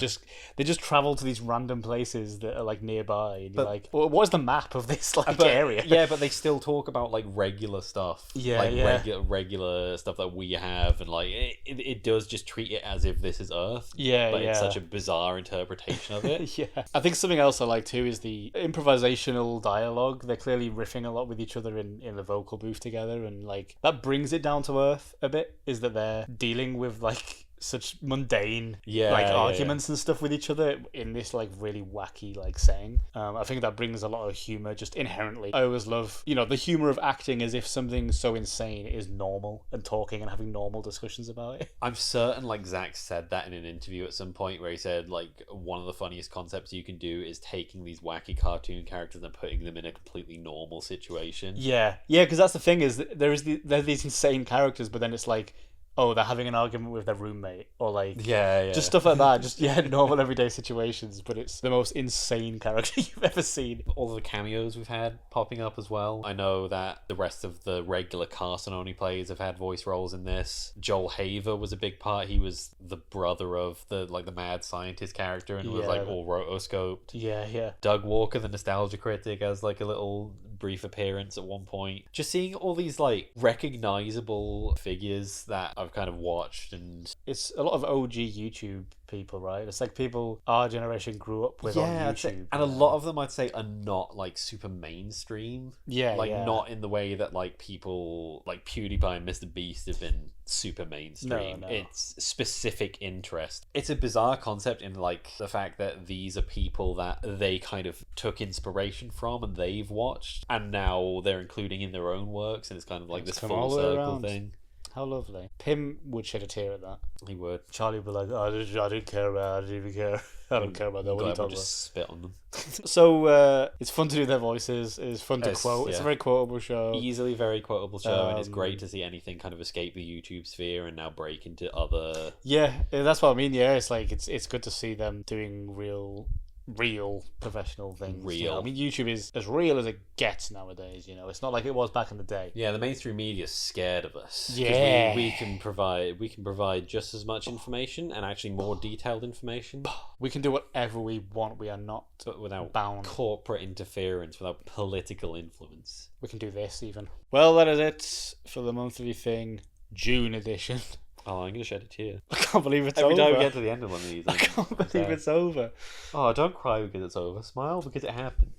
they just travel to these random places that are like nearby, and you're like, well, what is the map of this area? Yeah, but they still talk about like regular stuff. Regular stuff that we have, and like it does just treat it as if this is Earth. But it's such a bizarre interpretation of it. I think something else I like too is the improvisational dialogue. They're clearly riffing a lot with each other in the vocal booth together, and like that brings it down to earth a bit. Is that they're dealing with like such mundane arguments and stuff with each other in this like really wacky like saying. I think that brings a lot of humor just inherently. I always love the humor of acting as if something so insane is normal and talking and having normal discussions about it. I'm certain like Zach said that in an interview at some point where he said like one of the funniest concepts you can do is taking these wacky cartoon characters and putting them in a completely normal situation. Because that's the thing is there are these insane characters, but then it's like, oh, they're having an argument with their roommate, or like just stuff like that. Just normal everyday situations, but it's the most insane character you've ever seen. All of the cameos we've had popping up as well. I know that the rest of the regular cast and only players have had voice roles in this. Joel Haver was a big part. He was the brother of the mad scientist character and was like all rotoscoped. Doug Walker, the nostalgia critic, has like a little brief appearance at one point. Just seeing all these like recognizable figures that I've kind of watched, and it's a lot of OG YouTube people, right? It's like people our generation grew up with on YouTube. And a lot of them I'd say are not like super mainstream. Not in the way that like people like PewDiePie and Mr. Beast have been super mainstream. No. It's specific interest. It's a bizarre concept in like the fact that these are people that they kind of took inspiration from and they've watched and now they're including in their own works, and it's kind of like this full circle thing. How lovely. Pim would shed a tear at that. He would. Charlie would be like, I didn't care about it. I didn't even care. I don't care about that. What are you talking about? Just spit on them. So it's fun to do their voices. It's fun to quote. It's a very quotable show. Easily very quotable show, and it's great to see anything kind of escape the YouTube sphere and now break into other... Yeah, that's what I mean. Yeah, it's like it's good to see them doing real real professional things. Real. You know, I mean, YouTube is as real as it gets nowadays. You know, it's not like it was back in the day. Yeah, the mainstream media is scared of us. 'Cause Yeah. we can provide just as much information and actually more detailed information. We can do whatever we want. We are not Without bound. corporate interference, without political influence. We can do this even. Well, that is it for the monthly thing, June edition. Oh, I'm going to shed a tear. I can't believe it's Every over. time we get to the end of one of these. I can't believe it's over. Oh, don't cry because it's over. Smile because it happened.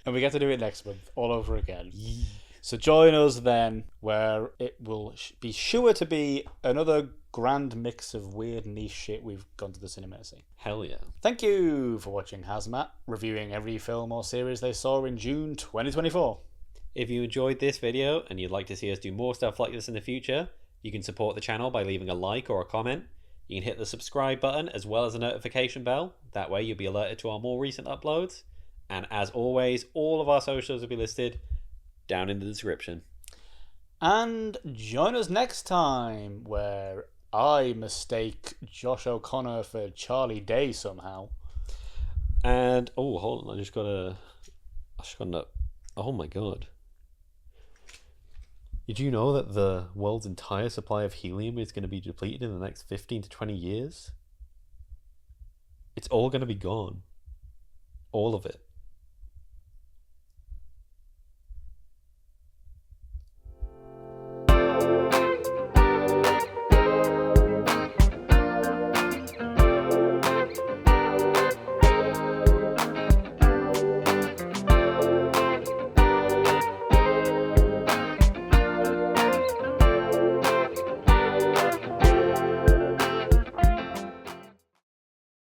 And we get to do it next month, all over again. So join us then, where it will be sure to be another grand mix of weird niche shit we've gone to the cinema to see. Hell yeah. Thank you for watching HAZMAT, reviewing every film or series they saw in June 2024. If you enjoyed this video and you'd like to see us do more stuff like this in the future, you can support the channel by leaving a like or a comment. You can hit the subscribe button as well as the notification bell. That way you'll be alerted to our more recent uploads. And as always, all of our socials will be listed down in the description. And join us next time, where I mistake Josh O'Connor for Charlie Day somehow. And, oh, hold on, I just got a... Oh my god. Did you know that the world's entire supply of helium is going to be depleted in the next 15 to 20 years? It's all going to be gone. All of it.